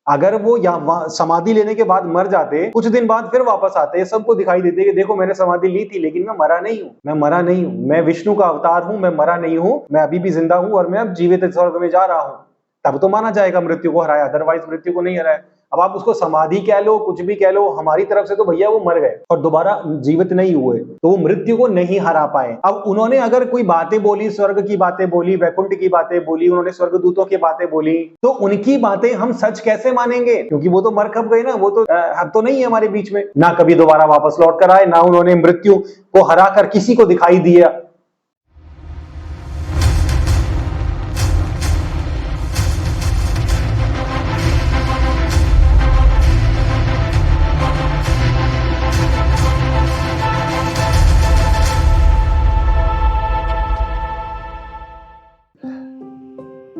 अगर वो समाधि लेने के बाद मर जाते, कुछ दिन बाद फिर वापस आते, सबको दिखाई देते कि देखो मैंने समाधि ली थी लेकिन मैं मरा नहीं हूं, मैं विष्णु का अवतार हूं, मैं मरा नहीं हूं, मैं अभी भी जिंदा हूं और मैं अब जीवित स्वर्ग में जा रहा हूं, तब तो माना जाएगा मृत्यु को हराया, अदरवाइज मृत्यु को नहीं हराया। अब आप उसको समाधि कह लो, कुछ भी कह लो, हमारी तरफ से तो भैया वो मर गए और दोबारा जीवित नहीं हुए, तो वो मृत्यु को नहीं हरा पाए। अब उन्होंने अगर कोई बातें बोली, स्वर्ग की बातें बोली, वैकुंठ की बातें बोली, उन्होंने स्वर्गदूतों की बातें बोली, तो उनकी बातें हम सच कैसे मानेंगे? क्योंकि वो तो मर कब गए ना, वो तो अब तो नहीं है हमारे बीच में, ना कभी दोबारा वापस लौट कर आए, ना उन्होंने मृत्यु को हरा कर किसी को दिखाई दिया।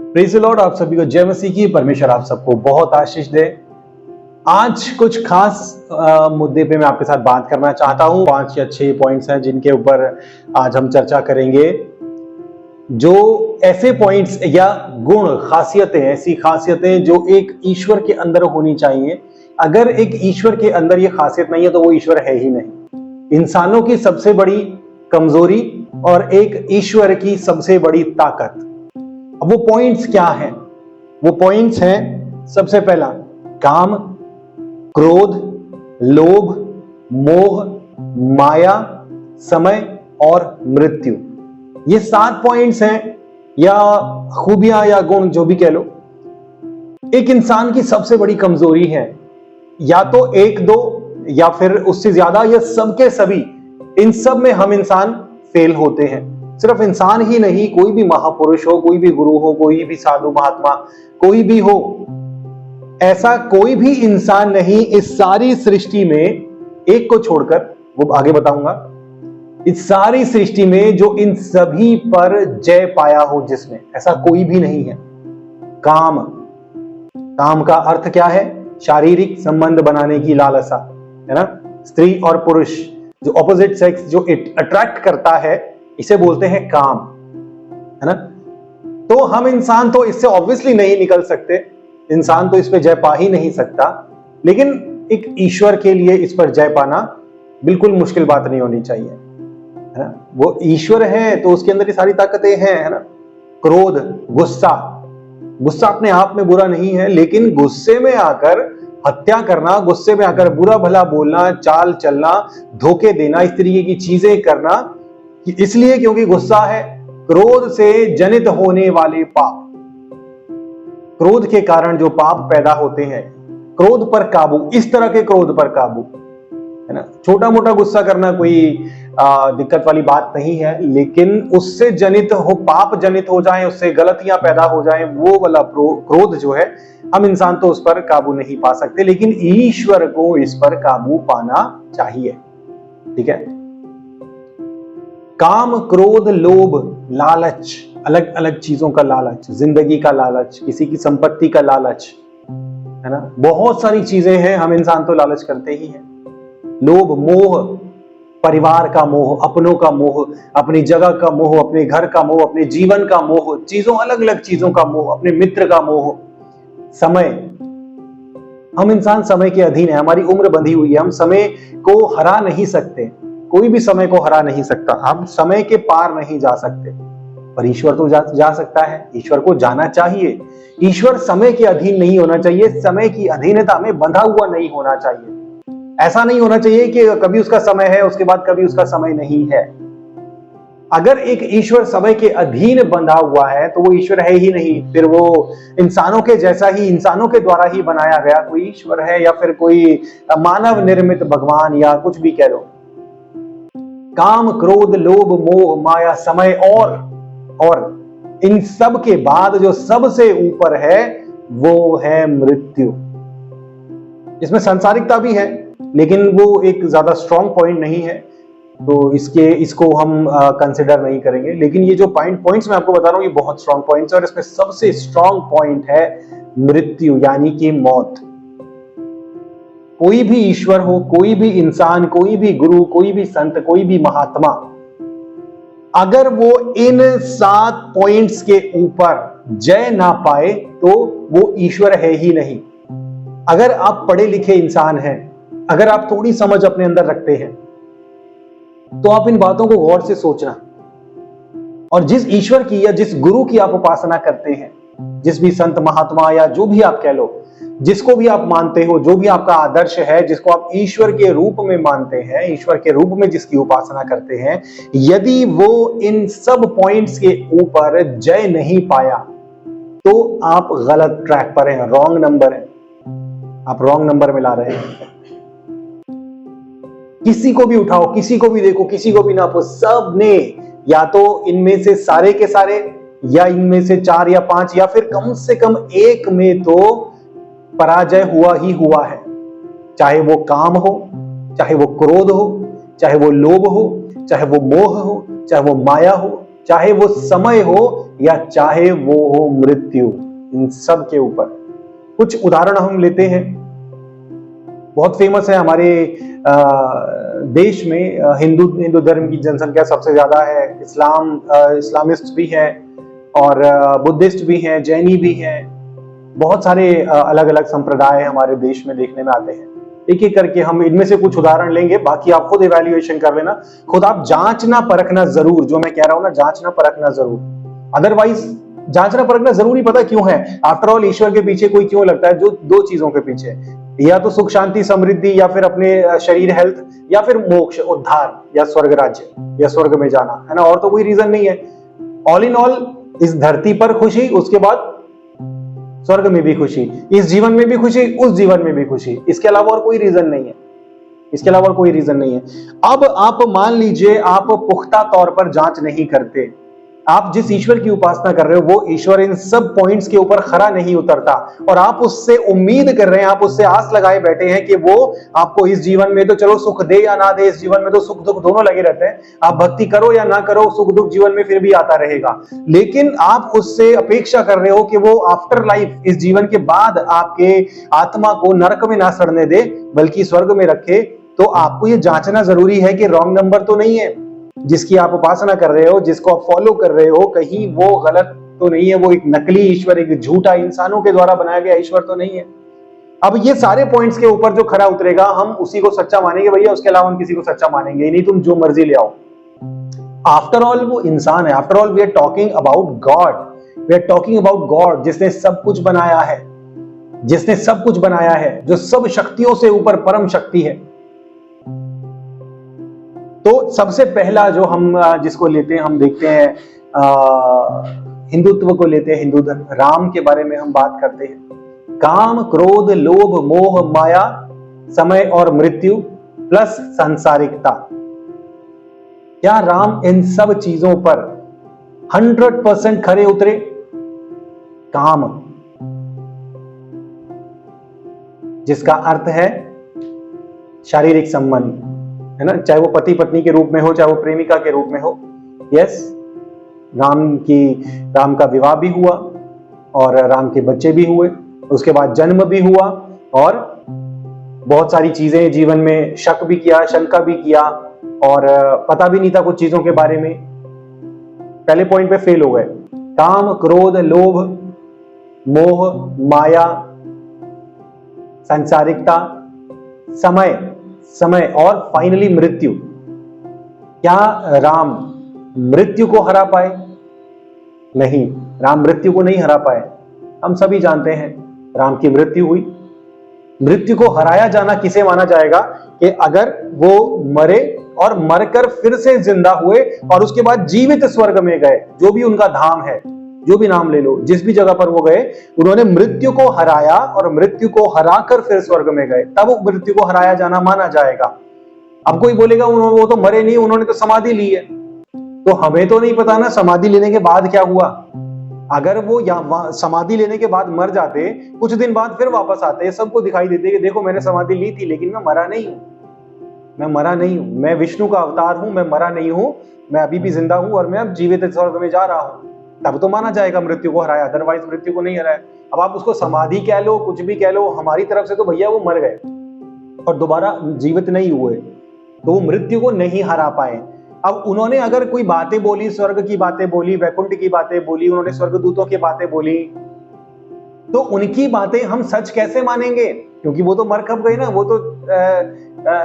प्रेज़ द लॉर्ड, आप सभी को जय मसीह की। परमेश्वर आप सबको बहुत आशीष दे। आज कुछ खास मुद्दे पे मैं आपके साथ बात करना चाहता हूं। 5 या 6 पॉइंट्स हैं जिनके ऊपर आज हम चर्चा करेंगे, जो ऐसे पॉइंट्स या गुण, खासियतें, ऐसी खासियतें जो एक ईश्वर के अंदर होनी चाहिए। अगर एक ईश्वर के अंदर ये खासियत नहीं है तो वो ईश्वर है ही नहीं। इंसानों की सबसे बड़ी कमजोरी और एक ईश्वर की सबसे बड़ी ताकत। अब वो पॉइंट्स क्या हैं? वो पॉइंट्स हैं, सबसे पहला काम, क्रोध, लोभ, मोह, माया, समय और मृत्यु। ये 7 पॉइंट्स हैं, या खूबियां या गुण, जो भी कह लो। एक इंसान की सबसे बड़ी कमजोरी है, या तो 1-2 या फिर उससे ज्यादा, या सबके सभी। इन सब में हम इंसान फेल होते हैं। सिर्फ इंसान ही नहीं, कोई भी महापुरुष हो, कोई भी गुरु हो, कोई भी साधु महात्मा, कोई भी हो, ऐसा कोई भी इंसान नहीं इस सारी सृष्टि में, एक को छोड़कर, वो आगे बताऊंगा, इस सारी सृष्टि में जो इन सभी पर जय पाया हो, जिसने, ऐसा कोई भी नहीं है। काम, काम का अर्थ क्या है? शारीरिक संबंध बनाने की लालसा, है ना। स्त्री और पुरुष, जो ऑपोजिट सेक्स जो अट्रैक्ट करता है, इसे बोलते हैं काम, है ना। तो हम इंसान तो इससे ऑब्वियसली नहीं निकल सकते, इंसान तो इस पे जय पा ही नहीं सकता, लेकिन एक ईश्वर के लिए इस पर जय पाना बिल्कुल मुश्किल बात नहीं होनी चाहिए, है ना। वो ईश्वर है तो उसके अंदर ये सारी ताकतें हैं, है ना। क्रोध, गुस्सा, गुस्सा अपने आप में बुरा नहीं है, लेकिन गुस्से में आकर हत्या करना, गुस्से में आकर बुरा भला बोलना, चाल चलना, धोखे देना, इस तरीके की चीजें करना, इसलिए क्योंकि गुस्सा है। क्रोध से जनित होने वाले पाप, क्रोध के कारण जो पाप पैदा होते हैं, क्रोध पर काबू, इस तरह के क्रोध पर काबू, है ना। छोटा मोटा गुस्सा करना कोई दिक्कत वाली बात नहीं है, लेकिन उससे जनित हो, पाप जनित हो जाए, उससे गलतियां पैदा हो जाए, वो वाला क्रोध जो है, हम इंसान तो उस पर काबू नहीं पा सकते, लेकिन ईश्वर को इस पर काबू पाना चाहिए, ठीक है। काम, क्रोध, लोभ, लालच, अलग अलग चीजों का लालच, जिंदगी का लालच, किसी की संपत्ति का लालच, है ना। बहुत सारी चीजें हैं, हम इंसान तो लालच करते ही हैं। लोभ, मोह, परिवार का मोह, अपनों का मोह, अपनी जगह का मोह, अपने घर का मोह, अपने जीवन का मोह, चीजों, अलग अलग चीजों का मोह, अपने मित्र का मोह। समय, हम इंसान समय के अधीन है, हमारी उम्र बंधी हुई है, हम समय को हरा नहीं सकते, कोई भी समय को हरा नहीं सकता, हम समय के पार नहीं जा सकते, पर ईश्वर तो जा सकता है, ईश्वर को जाना चाहिए। ईश्वर समय के अधीन नहीं होना चाहिए, समय की अधीनता में बंधा हुआ नहीं होना चाहिए। ऐसा नहीं होना चाहिए कि कभी उसका समय है, उसके बाद कभी उसका समय नहीं है। अगर एक ईश्वर समय के अधीन बंधा हुआ है तो वो ईश्वर है ही नहीं, फिर वो इंसानों के जैसा ही, इंसानों के द्वारा ही बनाया गया कोई ईश्वर है, या फिर कोई मानव निर्मित भगवान, या कुछ भी कह लो। काम, क्रोध, लोभ, मोह, माया, समय और इन सब के बाद जो सबसे ऊपर है वो है मृत्यु। इसमें सांसारिकता भी है, लेकिन वो एक ज्यादा स्ट्रॉन्ग पॉइंट नहीं है, तो इसको हम कंसिडर नहीं करेंगे। लेकिन ये जो पॉइंट्स मैं आपको बता रहा हूं, ये बहुत स्ट्रॉन्ग पॉइंट्स है, और इसमें सबसे स्ट्रॉन्ग पॉइंट है मृत्यु, यानी कि मौत। कोई भी ईश्वर हो, कोई भी इंसान, कोई भी गुरु, कोई भी संत, कोई भी महात्मा, अगर वो इन 7 पॉइंट्स के ऊपर जय ना पाए तो वो ईश्वर है ही नहीं। अगर आप पढ़े लिखे इंसान हैं, अगर आप थोड़ी समझ अपने अंदर रखते हैं, तो आप इन बातों को गौर से सोचना। और जिस ईश्वर की या जिस गुरु की आप उपासना करते हैं, जिस भी संत महात्मा या जो भी आप कह लो, जिसको भी आप मानते हो, जो भी आपका आदर्श है, जिसको आप ईश्वर के रूप में मानते हैं, ईश्वर के रूप में जिसकी उपासना करते हैं, यदि वो इन सब पॉइंट्स के ऊपर जय नहीं पाया, तो आप गलत ट्रैक पर हैं, रॉन्ग नंबर है, आप रॉन्ग नंबर में ला रहे हैं। किसी को भी उठाओ, किसी को भी देखो, किसी को भी नापो, सब ने या तो इनमें से सारे के सारे, या इनमें से 4 या 5, या फिर कम से कम एक में तो पराजय हुआ ही हुआ है। चाहे वो काम हो, चाहे वो क्रोध हो, चाहे वो लोभ हो, चाहे वो मोह हो, चाहे वो माया हो, चाहे वो समय हो, या चाहे वो हो मृत्यु। इन सब के ऊपर कुछ उदाहरण हम लेते हैं। बहुत फेमस है हमारे देश में, हिंदू धर्म की जनसंख्या सबसे ज्यादा है, इस्लामिस्ट भी है, और बुद्धिस्ट भी हैं, जैनी भी हैं, बहुत सारे अलग अलग संप्रदाय हमारे देश में देखने में आते हैं। एक एक करके हम इनमें से कुछ उदाहरण लेंगे, बाकी आप खुद इवैल्यूएशन कर लेना, खुद आप जांचना परखना जरूर, जो मैं कह रहा हूं ना, जांचना परखना जरूर। अदरवाइज जांचना परखना जरूरी पता क्यों है? आफ्टर ऑल ईश्वर के पीछे कोई क्यों लगता है? जो 2 चीजों के पीछे, या तो सुख शांति समृद्धि, या फिर अपने शरीर हेल्थ, या फिर मोक्ष उद्धार, या स्वर्ग राज्य, या स्वर्ग में जाना, है ना, और तो कोई रीजन नहीं है। ऑल इन ऑल इस धरती पर खुशी, उसके बाद स्वर्ग में भी खुशी, इस जीवन में भी खुशी, उस जीवन में भी खुशी, इसके अलावा और कोई रीजन नहीं है, इसके अलावा कोई रीजन नहीं है। अब आप मान लीजिए आप पुख्ता तौर पर जांच नहीं करते, आप जिस ईश्वर की उपासना कर रहे हो वो ईश्वर इन सब पॉइंट्स के ऊपर खरा नहीं उतरता, और आप उससे उम्मीद कर रहे हैं, आप उससे आस लगाए बैठे हैं कि वो आपको इस जीवन में तो चलो सुख दे या ना दे, इस जीवन में तो सुख दुख दोनों लगे रहते हैं, आप भक्ति करो या ना करो, सुख दुख जीवन में फिर भी आता रहेगा। लेकिन आप उससे अपेक्षा कर रहे हो कि वो आफ्टर लाइफ, इस जीवन के बाद आपके आत्मा को नरक में ना सड़ने दे, बल्कि स्वर्ग में रखे। तो आपको ये जांचना जरूरी है कि रॉन्ग नंबर तो नहीं है, जिसकी आप उपासना कर रहे हो, जिसको आप फॉलो कर रहे हो, कहीं वो गलत तो नहीं है, वो एक नकली ईश्वर, एक झूठा इंसानों के द्वारा बनाया गया ईश्वर तो नहीं है। अब ये सारे पॉइंट्स के ऊपर जो खरा उतरेगा, हम उसी को सच्चा मानेंगे भैया, उसके अलावा हम किसी को सच्चा मानेंगे नहीं, तुम जो मर्जी ले आओ। आफ्टर ऑल वो इंसान है, after all we are talking about God, we are talking about God, जिसने सब कुछ बनाया है, जिसने सब कुछ बनाया है, जो सब शक्तियों से ऊपर परम शक्ति है। तो सबसे पहला जो हम जिसको लेते हैं, हम देखते हैं हिंदुत्व को लेते हैं, हिंदू धर्म, राम के बारे में हम बात करते हैं। काम, क्रोध, लोभ, मोह, माया, समय और मृत्यु प्लस सांसारिकता। क्या राम इन सब चीजों पर 100% खरे उतरे? काम, जिसका अर्थ है शारीरिक संबंध, है ना, चाहे वो पति पत्नी के रूप में हो, चाहे वो प्रेमिका के रूप में हो। यस, राम का विवाह भी हुआ, और राम के बच्चे भी हुए, उसके बाद जन्म भी हुआ, और बहुत सारी चीजें जीवन में शक भी किया, शंका भी किया, और पता भी नहीं था कुछ चीजों के बारे में। पहले पॉइंट पे फेल हो गए। काम, क्रोध, लोभ, मोह, माया, सांसारिकता, समय और फाइनली मृत्यु। क्या राम मृत्यु को हरा पाए? नहीं, राम मृत्यु को नहीं हरा पाए। हम सभी जानते हैं राम की मृत्यु हुई। मृत्यु को हराया जाना किसे माना जाएगा? कि अगर वो मरे और मरकर फिर से जिंदा हुए और उसके बाद जीवित स्वर्ग में गए, जो भी उनका धाम है, जो भी नाम ले लो, जिस भी जगह पर वो गए, उन्होंने मृत्यु को हराया और मृत्यु को हराकर फिर स्वर्ग में गए, तब वो मृत्यु को हराया जाना माना जाएगा। अब कोई बोलेगा वो तो मरे नहीं, उन्होंने तो समाधि ली है। तो हमें तो नहीं पता ना समाधि लेने के बाद क्या हुआ। अगर वो समाधि लेने के बाद मर जाते, कुछ दिन बाद फिर वापस आते, सबको दिखाई देते कि देखो मैंने समाधि ली थी, लेकिन मैं मरा नहीं हूं, मैं मरा नहीं हूं, मैं विष्णु का अवतार हूं, मैं मरा नहीं हूं, मैं अभी भी जिंदा हूं और मैं अब जीवित स्वर्ग में जा रहा हूं, तब तो माना जाएगा मृत्यु को हराया। अदरवाइज मृत्यु को नहीं हराया। अब आप उसको समाधि कह लो, कुछ भी कह लो, हमारी तरफ से तो भैया वो मर गए और दोबारा जीवित नहीं हुए, तो वो मृत्यु को नहीं हरा पाए। अब उन्होंने अगर कोई बातें बोली, स्वर्ग की बातें बोली, वैकुंठ की बातें बोली, उन्होंने स्वर्गदूतों की बातें बोली, तो उनकी बातें हम सच कैसे मानेंगे? क्योंकि वो तो मर खप गए ना, वो तो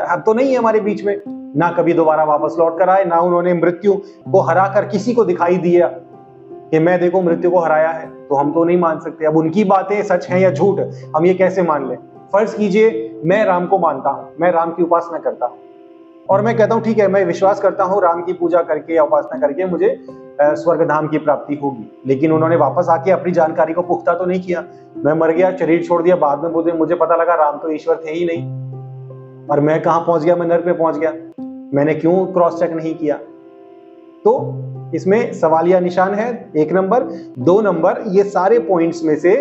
अब तो नहीं है हमारे बीच में, ना कभी दोबारा वापस लौट कर आए, ना उन्होंने मृत्यु को हरा कर किसी को दिखाई दिया कि मैं देखो मृत्यु को हराया है। तो हम तो नहीं मान सकते। अब उनकी बातें सच हैं या झूठ, हम ये कैसे मान लें? फर्ज कीजिए मैं राम को मानता हूं, मैं राम की उपासना करता हूं और मैं कहता हूं ठीक है, मैं विश्वास करता हूं राम की पूजा करके या उपासना करके मुझे स्वर्ग धाम की प्राप्ति होगी। लेकिन उन्होंने वापस आके अपनी जानकारी को पुख्ता तो नहीं किया। मैं मर गया, शरीर छोड़ दिया, बाद में बोलते मुझे पता लगा राम तो ईश्वर थे ही नहीं और मैं कहां पहुंच गया, मैं नर्क में पहुंच गया, मैंने क्यों क्रॉस चेक नहीं किया? तो इसमें सवालिया निशान है 1 नंबर। 2 नंबर, ये सारे पॉइंट्स में से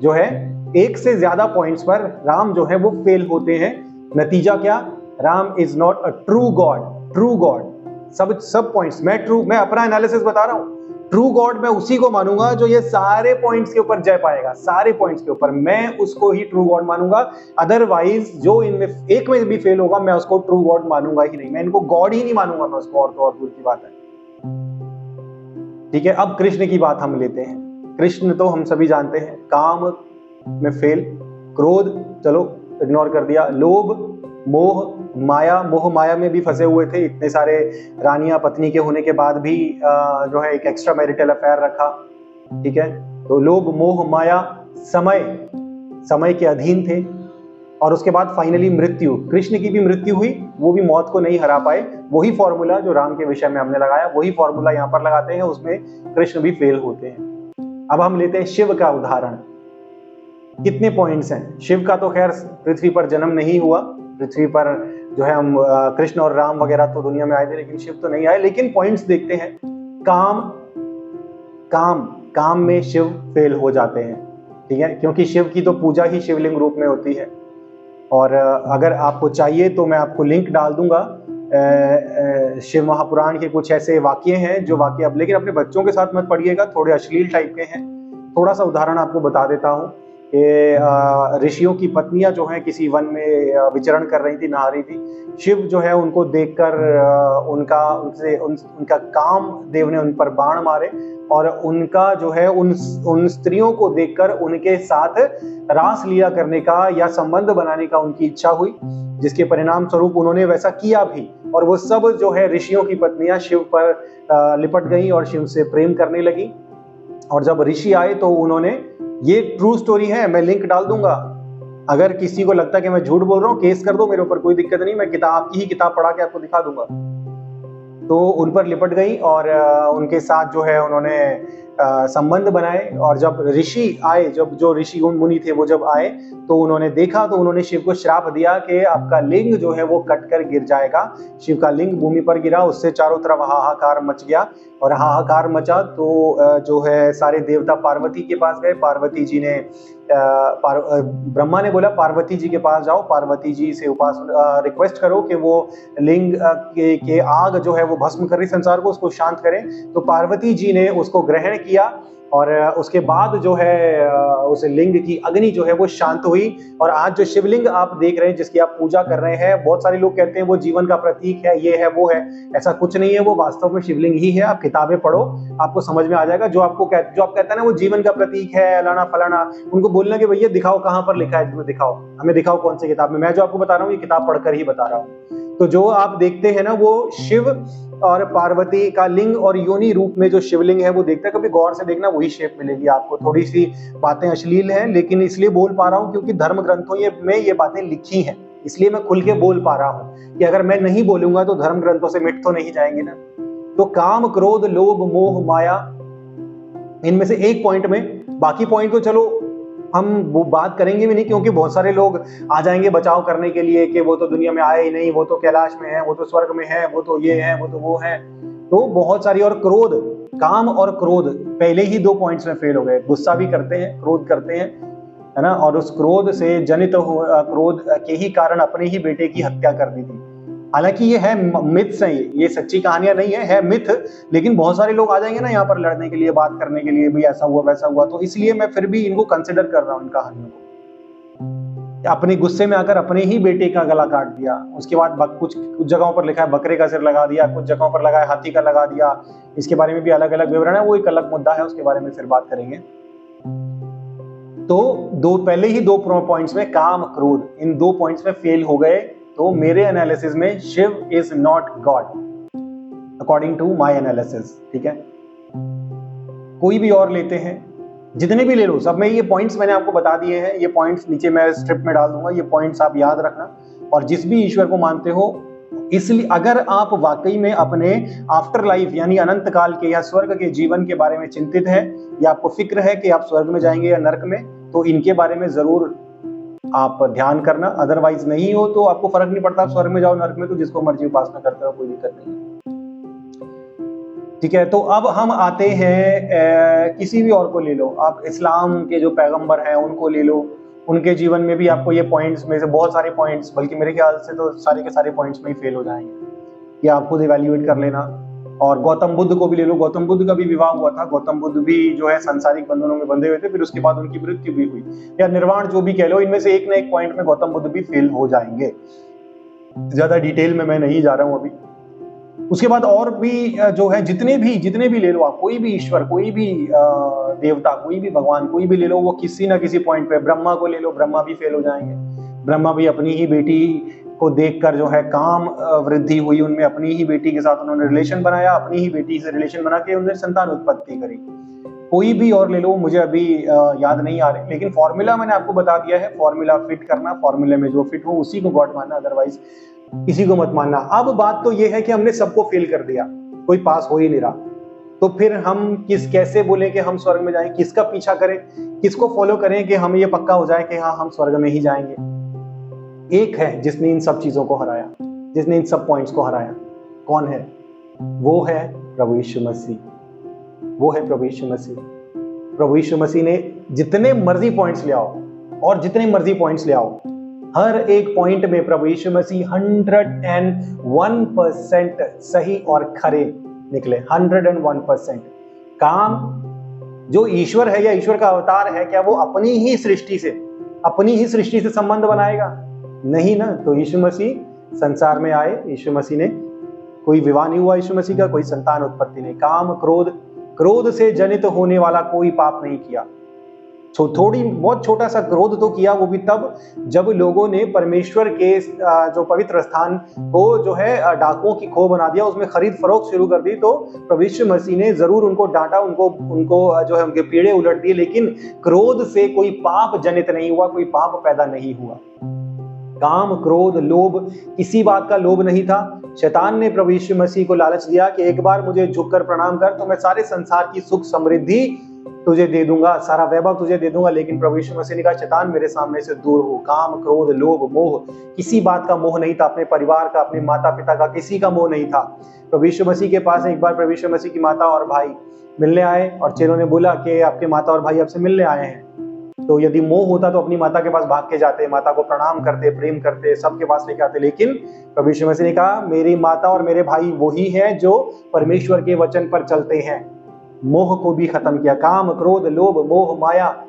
जो है एक से ज्यादा पॉइंट्स पर राम जो है वो फेल होते हैं। नतीजा क्या? Ram is not a true God. True God सब पॉइंट्स, मैं अपना एनालिसिस बता रहा हूं। ट्रू गॉड मैं उसी को मानूंगा जो ये सारे पॉइंट्स के ऊपर जय पाएगा, सारे पॉइंट्स के ऊपर मैं उसको ही ट्रू गॉड मानूंगा। अदरवाइज जो इनमें एक में भी फेल होगा मैं उसको ट्रू गॉड मानूंगा ही नहीं, मैं इनको गॉड ही नहीं मानूंगा मैं उसको, और तो और दूर की बात है। ठीक है, अब कृष्ण की बात हम लेते हैं। कृष्ण तो हम सभी जानते हैं काम में फेल, क्रोध चलो इग्नोर कर दिया, लोभ, मोह माया, मोह माया में भी फंसे हुए थे। इतने सारे रानियां पत्नी के होने के बाद भी जो है एक एक्स्ट्रा मैरिटल अफेयर रखा। ठीक है, तो लोभ मोह माया, समय के अधीन थे। और उसके बाद फाइनली मृत्यु, कृष्ण की भी मृत्यु हुई, वो भी मौत को नहीं हरा पाए। वही फॉर्मूला जो राम के विषय में हमने लगाया वही फॉर्मूला यहाँ पर लगाते हैं, उसमें कृष्ण भी फेल होते हैं। अब हम लेते हैं शिव का उदाहरण। कितने पॉइंट्स हैं? शिव का तो खैर पृथ्वी पर जन्म नहीं हुआ, पृथ्वी पर जो है हम कृष्ण और राम वगैरह तो दुनिया में आए थे, लेकिन शिव तो नहीं आए। लेकिन पॉइंट्स देखते हैं। काम में शिव फेल हो जाते हैं। ठीक है, क्योंकि शिव की तो पूजा ही शिवलिंग रूप में होती है। और अगर आपको चाहिए तो मैं आपको लिंक डाल दूंगा। शिव महापुराण के कुछ ऐसे वाक्य हैं जो वाक्य, अब लेकिन अपने बच्चों के साथ मत पढ़िएगा, थोड़े अश्लील टाइप के हैं। थोड़ा सा उदाहरण आपको बता देता हूँ कि ऋषियों की पत्नियां जो हैं किसी वन में विचरण कर रही थी, नहा रही थी। शिव जो है उनको देखकर उनका काम देव ने उन पर बाण मारे और उनका जो है उन स्त्रियों को देखकर उनके साथ रास लीला करने का या संबंध बनाने का उनकी इच्छा हुई, जिसके परिणाम स्वरूप उन्होंने वैसा किया भी। और वो सब जो है ऋषियों की पत्नियां शिव पर लिपट गई और शिव से प्रेम करने लगी। और जब ऋषि आए तो उन्होंने, ये ट्रू स्टोरी है, मैं लिंक डाल दूंगा, अगर किसी को लगता है कि मैं झूठ बोल रहा हूँ केस कर दो मेरे ऊपर, कोई दिक्कत नहीं, मैं आपकी ही किताब पढ़ा के आपको दिखा दूंगा। तो उन पर लिपट गई और उनके साथ जो है उन्होंने संबंध बनाए। और जब ऋषि आए, जब जो ऋषि मुनि थे वो जब आए तो उन्होंने देखा, तो उन्होंने शिव को श्राप दिया कि आपका लिंग जो है वो कटकर गिर जाएगा। शिव का लिंग भूमि पर गिरा, उससे चारों तरफ हाहाकार मच गया। और हाहाकार मचा तो जो है सारे देवता पार्वती के पास गए। पार्वती जी ने ब्रह्मा ने बोला पार्वती जी के पास जाओ, पार्वती जी से रिक्वेस्ट करो कि वो लिंग के आग जो है वो भस्म कर रही संसार को, उसको शांत करें। तो पार्वती जी ने उसको ग्रहण किया और उसके बाद जो है उस लिंग की अग्नि जो है वो शांत हुई। और आज जो शिवलिंग आप देख रहे हैं, जिसकी आप पूजा कर रहे हैं, बहुत सारे लोग कहते हैं वो जीवन का प्रतीक है, ये है वो है, ऐसा कुछ नहीं है, वो वास्तव में शिवलिंग ही है। आप किताबें पढ़ो, आपको समझ में आ जाएगा। जो आप कहते हैं ना वो जीवन का प्रतीक है, अलाना फलाना, उनको बोलना कि भैया दिखाओ कहाँ पर लिखा है, तुम्हें दिखाओ, हमें दिखाओ कौन सी किताब में। मैं जो आपको बता रहा हूँ ये किताब पढ़कर ही बता रहा हूँ। तो जो आप देखते हैं ना वो शिव और पार्वती का लिंग और योनि रूप में जो शिवलिंग है वो देखते हैं, कभी गौर से देखना, वही शेप मिलेगी आपको। थोड़ी सी बातें अश्लील हैं, लेकिन इसलिए बोल पा रहा हूं क्योंकि धर्म ग्रंथों में ये बातें लिखी हैं, इसलिए मैं खुल के बोल पा रहा हूं कि अगर मैं नहीं बोलूंगा तो धर्म ग्रंथों से मिट तो नहीं जाएंगे ना। तो काम, क्रोध, लोभ, मोह, माया, इनमें से एक पॉइंट में, बाकी पॉइंट तो चलो हम वो बात करेंगे भी नहीं, क्योंकि बहुत सारे लोग आ जाएंगे बचाव करने के लिए कि वो तो दुनिया में आए ही नहीं, वो तो कैलाश में है, वो तो स्वर्ग में है, वो तो ये है, वो तो वो है। तो बहुत सारी, और क्रोध, काम और क्रोध पहले ही 2 पॉइंट्स में फेल हो गए। गुस्सा भी करते हैं, क्रोध करते हैं, है ना, और उस क्रोध से जनित क्रोध के ही कारण अपने ही बेटे की हत्या कर दी थी। हालांकि ये है मिथ्स हैं, ये सच्ची कहानियां नहीं है मिथ। लेकिन बहुत सारे लोग आ जाएंगे ना यहाँ पर लड़ने के लिए, बात करने के लिए, भी ऐसा हुआ वैसा हुआ, तो इसलिए मैं फिर भी इनको कंसिडर कर रहा हूँ इन कहानियों को। अपने गुस्से में आकर अपने ही बेटे का गला काट दिया। उसके बाद कुछ जगहों पर लिखा है बकरे का सिर लगा दिया, कुछ जगहों पर लगा है हाथी का लगा दिया। इसके बारे में भी अलग अलग विवरण है, वो एक अलग मुद्दा है, उसके बारे में फिर बात करेंगे। तो पहले ही दो पॉइंट्स में काम क्रोध, इन दो पॉइंट्स में फेल हो गए, तो मेरे एनालिसिस में Shiva is not God according to my analysis. ठीक है, कोई भी और लेते हैं, जितने भी ले लो, सब में ये पॉइंट्स मैंने आपको बता दिए हैं, ये पॉइंट्स नीचे मैं स्क्रिप्ट में डाल दूंगा, ये पॉइंट्स आप याद रखना। और जिस भी ईश्वर को मानते हो, इसलिए अगर आप वाकई में अपने आफ्टर लाइफ यानी अनंत काल के या स्वर्ग के जीवन के बारे में चिंतित है, या आपको फिक्र है कि आप स्वर्ग में जाएंगे या नरक में, तो इनके बारे में जरूर आप ध्यान करना। अदरवाइज नहीं हो तो आपको फर्क नहीं पड़ता, आप स्वर्ग में जाओ नरक में, तो जिसको मर्जी उपासना करते रहो, कोई दिक्कत नहीं है। ठीक है, तो अब हम आते हैं किसी भी और को ले लो, आप इस्लाम के जो पैगंबर हैं उनको ले लो, उनके जीवन में भी आपको ये पॉइंट्स में से बहुत सारे पॉइंट्स, बल्कि मेरे ख्याल से तो सारे के सारे पॉइंट्स में ही फेल हो जाएंगे, ये आप खुद इवैल्यूएट कर लेना। और गौतम बुद्ध को भी ले लो, गौतम बुद्ध का भी विवाह हुआ था, गौतम बुद्ध भी जो है सांसारिक बंधनों में बंधे हुए थे, फिर उसके बाद उनकी मृत्यु भी हुई, या निर्वाण जो भी कह लो, इनमें से एक ना एक पॉइंट में गौतम बुद्ध भी फेल हो जाएंगे। ज्यादा डिटेल में मैं नहीं जा रहा हूं अभी। उसके बाद और भी जो है जितने भी ले लो आप, कोई भी ईश्वर, कोई भी देवता, कोई भी भगवान, कोई भी ले लो, वो किसी ना किसी पॉइंट पे, ब्रह्मा को ले लो, ब्रह्मा भी फेल हो जाएंगे। ब्रह्मा भी अपनी ही बेटी को देखकर जो है काम वृद्धि हुई उनमें, अपनी ही बेटी के साथ उन्होंने रिलेशन बनाया, अपनी ही बेटी से रिलेशन बना के उन्होंने संतान उत्पत्ति करी। कोई भी और ले लो, मुझे अभी याद नहीं आ रहे, लेकिन फॉर्मूला मैंने आपको बता दिया है, फॉर्मूला फिट करना, फॉर्मूले में जो फिट हो उसी को गॉड मानना, अदरवाइज किसी को मत मानना। अब बात तो ये है कि हमने सबको फेल कर दिया, कोई पास हो ही नहीं रहा, तो फिर हम कैसे बोले कि हम स्वर्ग में जाएं, किसका पीछा करें, किसको फॉलो करें कि हमें ये पक्का हो जाए कि हाँ हम स्वर्ग में ही जाएंगे। एक है जिसने इन सब चीजों को हराया, जिसने इन सब पॉइंट्स को हराया, कौन है? वो है प्रभु यीशु मसीह, वो है प्रभु यीशु मसीह। प्रभु यीशु मसीह ने जितने मर्जी पॉइंट्स ले आओ, और जितने मर्जी पॉइंट्स ले आओ, हर एक पॉइंट में प्रभु यीशु मसीह 101% सही और खरे निकले, 101%। काम जो ईश्वर है या ईश्वर का अवतार है, क्या वो अपनी ही सृष्टि से संबंध बनाएगा? नहीं ना। तो यीशु मसीह संसार में आए, यीशु मसीह ने, कोई विवाह नहीं हुआ यीशु मसीह का, कोई संतान उत्पत्ति नहीं, काम क्रोध से जनित होने वाला कोई पाप नहीं किया। थोड़ी बहुत छोटा सा क्रोध तो किया, वो भी तब जब लोगों ने परमेश्वर के जो पवित्र स्थान को जो है डाकुओं की खो बना दिया, उसमें खरीद फरोख्त शुरू कर दी, तो प्रभु यीशु मसीह ने जरूर उनको डांटा, उनको जो है उनके पीड़े उलट दिए, लेकिन क्रोध से कोई पाप जनित नहीं हुआ, कोई पाप पैदा नहीं हुआ। काम, क्रोध, लोभ, किसी बात का लोभ नहीं था। शैतान ने प्रभु यीशु मसीह को लालच दिया कि एक बार मुझे झुककर प्रणाम कर तो मैं सारे संसार की सुख समृद्धि तुझे दे दूंगा, सारा वैभव तुझे दे दूंगा। लेकिन प्रभु यीशु मसीह ने कहा, शैतान मेरे सामने से दूर हो। काम, क्रोध, लोभ, मोह, किसी बात का मोह नहीं था, अपने परिवार का, अपने माता पिता का, किसी का मोह नहीं था। प्रभु यीशु मसीह के पास एक बार प्रभु यीशु मसीह की माता और भाई मिलने आए, और चेलों ने बोला कि आपके माता और भाई आपसे मिलने आए हैं। तो यदि मोह होता तो अपनी माता के पास भाग के जाते, माता को प्रणाम करते, प्रेम करते, सबके पास लेके आते। लेकिन प्रभु यीशु मसीह ने कहा, मेरी माता और मेरे भाई वही हैं जो परमेश्वर के वचन पर चलते हैं। मोह को भी खत्म किया, काम, क्रोध, लोभ, मोह, माया,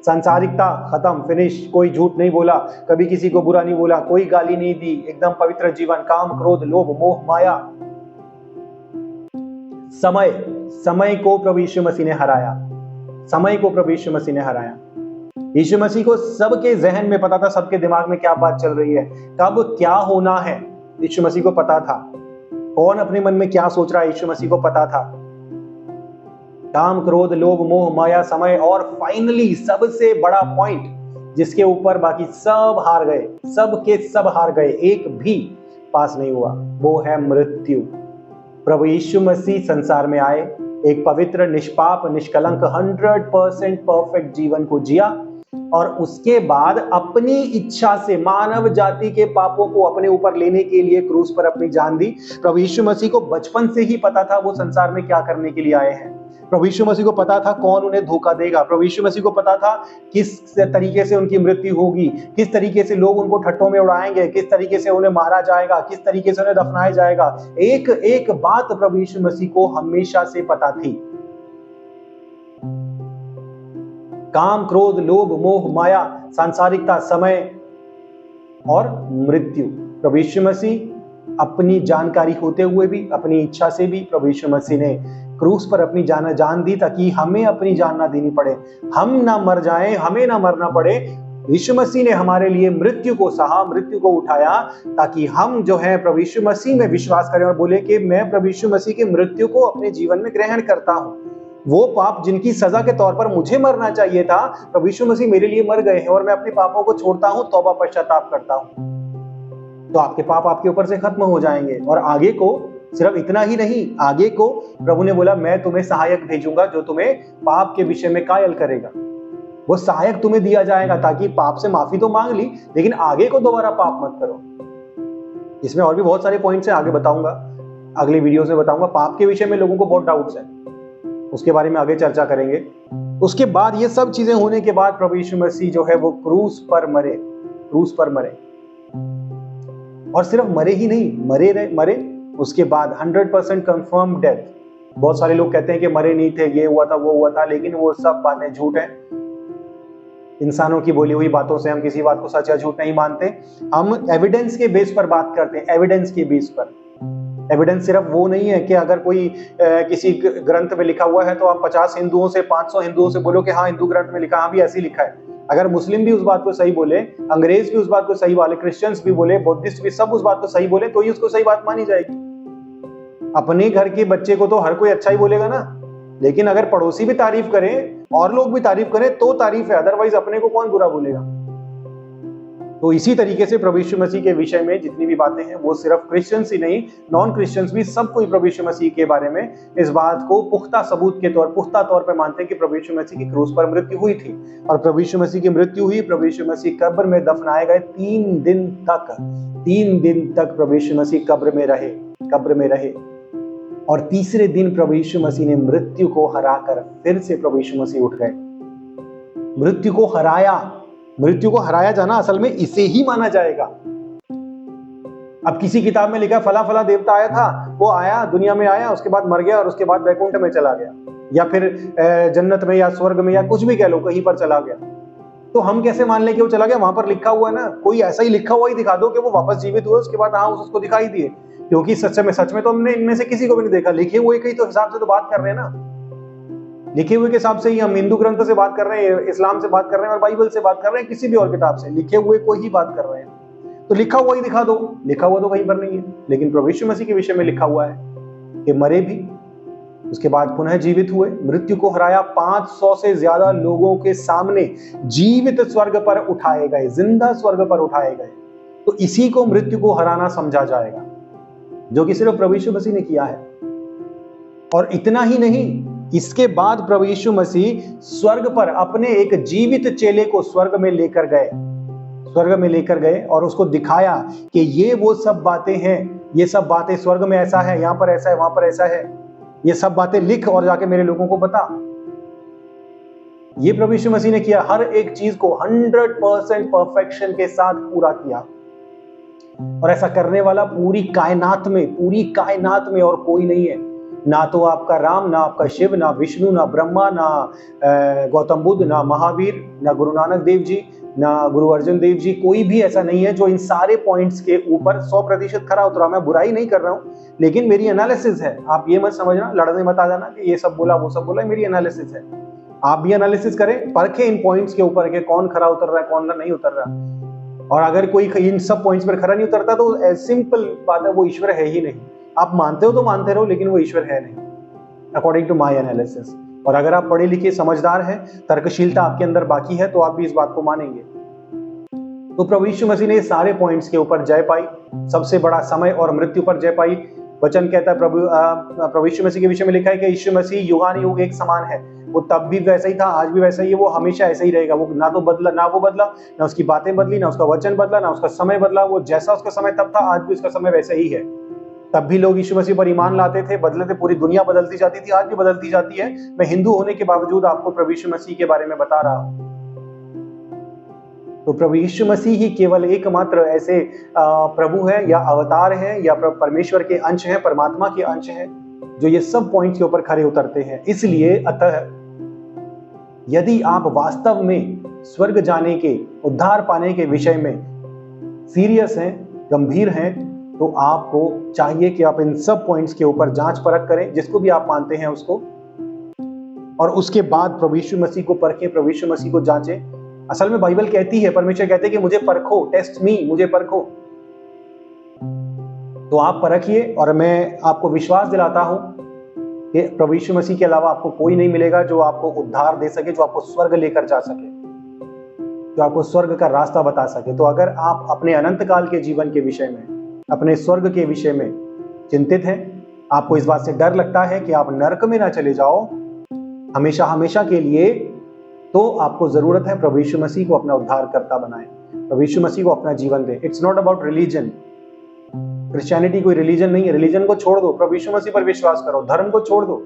सांसारिकता खत्म, फिनिश। कोई झूठ नहीं बोला, कभी किसी को बुरा नहीं बोला, कोई गाली नहीं दी, एकदम पवित्र जीवन। काम, क्रोध, लोभ, मोह, माया। समय को प्रभु यीशु मसीह ने हराया, समय को प्रभु यीशु मसीह ने हराया। यीशु मसीह को सबके जहन में पता था, सबके दिमाग में क्या बात चल रही है, कब क्या होना है, यीशु मसीह को पता था। कौन अपने मन में क्या सोच रहा है, यीशु मसीह को पता था। काम, क्रोध, लोभ, मोह, माया, समय, और फाइनली सबसे बड़ा पॉइंट जिसके ऊपर बाकी सब हार गए, सब के सब हार गए, एक भी पास नहीं हुआ, वो है मृत्यु। प्रभु यीशु मसीह संसार में आए, एक पवित्र, निष्पाप, निष्कलंक, 100% परफेक्ट जीवन को जिया, और उसके बाद अपनी इच्छा से मानव जाति के पापों को अपने ऊपर लेने के लिए क्रूस पर अपनी जान दी। प्रभु यीशु मसीह को बचपन से ही पता था वो संसार में क्या करने के लिए आए हैं। प्रभु यीशु मसीह को पता था कौन उन्हें धोखा देगा। प्रभु यीशु मसीह को पता था किस तरीके से उनकी मृत्यु होगी, किस तरीके से लोग उनको ठट्टों में उड़ाएंगे, किस तरीके से उन्हें मारा जाएगा, किस तरीके से उन्हें दफनाया जाएगा। एक एक बात प्रभु यीशु मसीह को हमेशा से पता थी। काम, क्रोध, लोभ, मोह, माया, सांसारिकता, समय और मृत्यु। प्रभु यीशु मसीह अपनी जानकारी होते हुए भी, अपनी इच्छा से भी प्रभु यीशु मसीह ने क्रूस पर अपनी जान दी ताकि हमें अपनी जान ना देनी पड़े, हम ना मर जाएं, हमें ना मरना पड़े। यीशु मसीह ने हमारे लिए मृत्यु को सहा, मृत्यु को उठाया, ताकि हम जो है प्रभु यीशु मसीह में विश्वास करें और बोले कि मैं प्रभु यीशु मसीह की मृत्यु को अपने जीवन में ग्रहण करता हूं। वो पाप जिनकी सजा के तौर पर मुझे मरना चाहिए था, प्रभु यीशु मसीह मेरे लिए मर गए हैं और मैं अपने पापों को छोड़ता हूं, तौबा पश्चाताप करता हूं, तो आपके पाप आपके ऊपर से खत्म हो जाएंगे। और आगे को सिर्फ इतना ही नहीं, आगे को प्रभु ने बोला मैं तुम्हें सहायक भेजूंगा जो तुम्हें पाप के विषय में कायल करेगा। वो सहायक तुम्हें दिया जाएगा ताकि पाप से माफी तो मांग ली, लेकिन आगे को दोबारा पाप मत करो। इसमें और भी बहुत सारे पॉइंट्स हैं, आगे बताऊंगा, अगले वीडियोस में बताऊंगा। पाप के विषय में लोगों को बहुत डाउट्स हैं, उसके बारे में आगे चर्चा करेंगे। उसके बाद ये सब चीजें होने के बाद प्रभु यीशु मसीह जो है वो क्रूस पर मरे, क्रूस पर मरे। और सिर्फ मरे ही नहीं, मरे उसके बाद 100% कंफर्म डेथ। बहुत सारे लोग कहते हैं कि मरे नहीं थे, ये हुआ था वो हुआ था, लेकिन वो सब बातें झूठ है। इंसानों की बोली हुई बातों से हम किसी बात को सच या झूठ नहीं मानते, हम एविडेंस के बेस पर बात करते हैं, एविडेंस के बेस पर। एविडेंस सिर्फ वो नहीं है कि अगर कोई किसी ग्रंथ में लिखा हुआ है तो आप 50 हिंदुओं से 500 हिंदुओं से बोलो कि हाँ हिंदू ग्रंथ में लिखा, हाँ भी ऐसे ही लिखा है। अगर मुस्लिम भी उस बात को सही बोले, अंग्रेज भी उस बात को सही बोले, क्रिश्चियंस भी बोले, बौद्धिस्ट भी, सब उस बात को सही बोले, तो ही उसको सही बात मानी जाएगी। अपने घर के बच्चे को तो हर कोई अच्छा ही बोलेगा ना, लेकिन अगर पड़ोसी भी तारीफ करें और लोग भी तारीफ करें तो तारीफ है, अदरवाइज अपने को कौन बुरा बोलेगा। तो इसी तरीके से प्रभु यीशु मसीह के विषय में जितनी भी बातें हैं वो सिर्फ क्रिश्चियंस ही नहीं, नॉन क्रिश्चियंस भी सब कोई प्रभु यीशु मसीह के बारे में इस बात को पुख्ता सबूत के पुख्ता तौर पर मानते हैं कि प्रभु यीशु मसीह की क्रूस पर मृत्यु हुई थी। और प्रभु यीशु मसीह की मृत्यु हुई, प्रभु यीशु मसीह कब्र में दफनाए गए, 3 दिन तक प्रभु यीशु मसीह कब्र में रहे। और तीसरे दिन प्रभु यीशु मसीह ने मृत्यु को हराकर फिर से प्रभु यीशु मसीह उठ गए। मृत्यु को हराया जाना असल में इसे ही माना जाएगा। अब किसी किताब में लिखा फला फला देवता आया था, वो आया, दुनिया में आया, उसके बाद मर गया और उसके बाद वैकुंठ में चला गया, या फिर जन्नत में या स्वर्ग में या कुछ भी कह लो, कहीं पर चला गया। तो हम कैसे मान लें कि वो चला गया? वहां पर लिखा हुआ है ना, कोई ऐसा ही लिखा हुआ ही दिखा दो कि वो वापस जीवित हुए, उसके बाद हाँ उसको दिखाई दिए, क्योंकि सच में तो हमने इनमें से किसी को भी नहीं देखा। लिखे हुए के तो हिसाब से तो बात कर रहे हैं ना, लिखे हुए के हिसाब से ही हम हिंदू ग्रंथों से बात कर रहे हैं, इस्लाम से बात कर रहे हैं और बाइबल से बात कर रहे हैं, किसी भी और किताब से लिखे हुए को ही बात कर रहे हैं। तो लिखा हुआ ही दिखा दो, लिखा हुआ तो कहीं पर नहीं है, लेकिन प्रभु यीशु मसीह के विषय में लिखा हुआ है कि मरे भी, उसके बाद पुनः जीवित हुए, मृत्यु को हराया, 500 से ज्यादा लोगों के सामने जीवित स्वर्ग पर उठाए गए, जिंदा स्वर्ग पर उठाए गए। तो इसी को मृत्यु को हराना समझा जाएगा, जो कि सिर्फ प्रभु यीशु मसीह ने किया है। और इतना ही नहीं, इसके बाद प्रभु यीशु मसीह स्वर्ग पर अपने एक जीवित चेले को स्वर्ग में लेकर गए और उसको दिखाया कि ये वो सब बातें हैं, ये सब बातें स्वर्ग में ऐसा है, यहां पर ऐसा है, वहां पर ऐसा है, ये सब बातें लिख और जाके मेरे लोगों को बता। ये प्रभु यीशु मसीह ने किया, हर एक चीज को 100% परफेक्शन के साथ पूरा किया। और ऐसा करने वाला पूरी कायनात में और कोई नहीं है। ना तो आपका राम, ना आपका शिव, ना विष्णु, ना ब्रह्मा, ना गौतम बुद्ध, ना महावीर, ना गुरु नानक देव जी, ना गुरु अर्जुन देव जी, कोई भी ऐसा नहीं है जो इन सारे पॉइंट्स के ऊपर 100% खरा उतरा। मैं बुराई नहीं कर रहा हूं, लेकिन मेरी एनालिसिस है। आप ये मत समझना, लड़ने मत आ जाना कि ये सब बोला वो सब बोला, मेरी एनालिसिस है। आप भी एनालिसिस करें, परखें इन पॉइंट्स के ऊपर कि कौन खरा उतर रहा है, कौन नहीं उतर रहा। और अगर कोई इन सब पॉइंट्स पर खरा नहीं उतरता तो सिंपल बात है, वो ईश्वर है ही नहीं। आप मानते हो तो मानते रहो, लेकिन वो ईश्वर है नहीं, अकॉर्डिंग टू माई एनालिसिस। और अगर आप पढ़े लिखे समझदार हैं, तर्कशीलता आपके अंदर बाकी है, तो आप भी इस बात को मानेंगे। तो प्रभु यीशु मसीह ने सारे पॉइंट्स के ऊपर जय पाई, सबसे बड़ा समय और मृत्यु पर जय पाई। वचन कहता है, प्रभु यीशु मसीह के विषय में लिखा है कि यीशु मसीह युगानुयुग एक समान है। वो तब भी वैसा ही था, आज भी वैसा ही है, वो हमेशा ऐसा ही रहेगा। वो ना वो बदला, ना उसकी बातें बदली, ना उसका वचन बदला, ना उसका समय बदला। वो जैसा उसका समय तब था, आज भी उसका समय वैसा ही है। तब भी लोग यीशु मसीह पर ईमान लाते थे, बदले थे, पूरी दुनिया बदलती जाती थी, आज भी बदलती जाती है। मैं हिंदू होने के बावजूद आपको प्रभु यीशु मसीह के बारे में बता रहा हूं। तो प्रभु यीशु मसीह ही केवल एकमात्र ऐसे प्रभु है या अवतार है या परमेश्वर के अंश है, परमात्मा के अंश है, जो ये सब पॉइंट्स के ऊपर खरे उतरते हैं। इसलिए अतः यदि आप वास्तव में स्वर्ग जाने के, उद्धार पाने के विषय में सीरियस हैं, गंभीर हैं, तो आपको चाहिए कि आप इन सब पॉइंट्स के ऊपर जांच परख करें, जिसको भी आप मानते हैं उसको, और उसके बाद प्रभु यीशु मसीह को परखें, प्रभु यीशु मसीह को जांचें। असल में बाइबल कहती है, परमेश्वर कहते हैं कि मुझे परखो, टेस्ट मी, मुझे परखो। तो आप परखिए, और मैं आपको विश्वास दिलाता हूं कि प्रभु यीशु मसीह के अलावा आपको कोई नहीं मिलेगा जो आपको उद्धार दे सके, जो आपको स्वर्ग लेकर जा सके, जो आपको स्वर्ग का रास्ता बता सके। तो अगर आप अपने अनंत काल के जीवन के विषय में, अपने स्वर्ग के विषय में चिंतित हैं, आपको इस बात से डर लगता है कि आप नरक में ना चले जाओ हमेशा हमेशा के लिए, तो आपको जरूरत है प्रभु यीशु मसीह को अपना उद्धारकर्ता बनाएं, प्रभु यीशु मसीह को अपना जीवन दें। It's not about religion. Christianity कोई रिलीजन नहीं है। रिलीजन को छोड़ दो, प्रभु यीशु मसीह पर विश्वास करो। धर्म को छोड़ दो,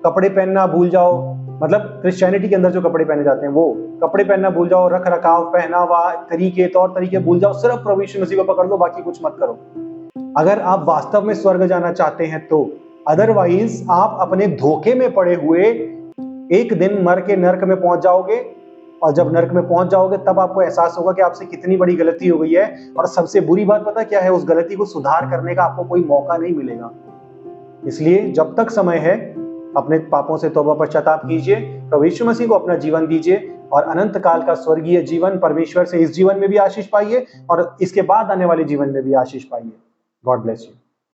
कपड़े पहनना भूल जाओ, मतलब क्रिश्चियनिटी के अंदर जो कपड़े पहने जाते हैं वो कपड़े पहनना भूल जाओ, रख रखाव, पहनावा, तरीके, तौर तरीके भूल जाओ, सिर्फ प्रभु यीशु मसीह को पकड़ लो, बाकी कुछ मत करो। अगर आप वास्तव में स्वर्ग जाना चाहते हैं तो, अदरवाइज आप अपने धोखे में पड़े हुए एक दिन मर के नरक में पहुंच जाओगे, और जब नरक में पहुंच जाओगे तब आपको एहसास होगा कि आपसे कितनी बड़ी गलती हो गई है। और सबसे बुरी बात पता क्या है, उस गलती को सुधार करने का आपको कोई मौका नहीं मिलेगा। इसलिए जब तक समय है अपने पापों से तौबा पश्चाताप कीजिए, प्रभु यीशु मसीह को अपना जीवन दीजिए, और अनंत काल का स्वर्गीय जीवन परमेश्वर से इस जीवन में भी आशीष पाइए और इसके बाद आने वाले जीवन में भी आशीष पाइए। God bless you.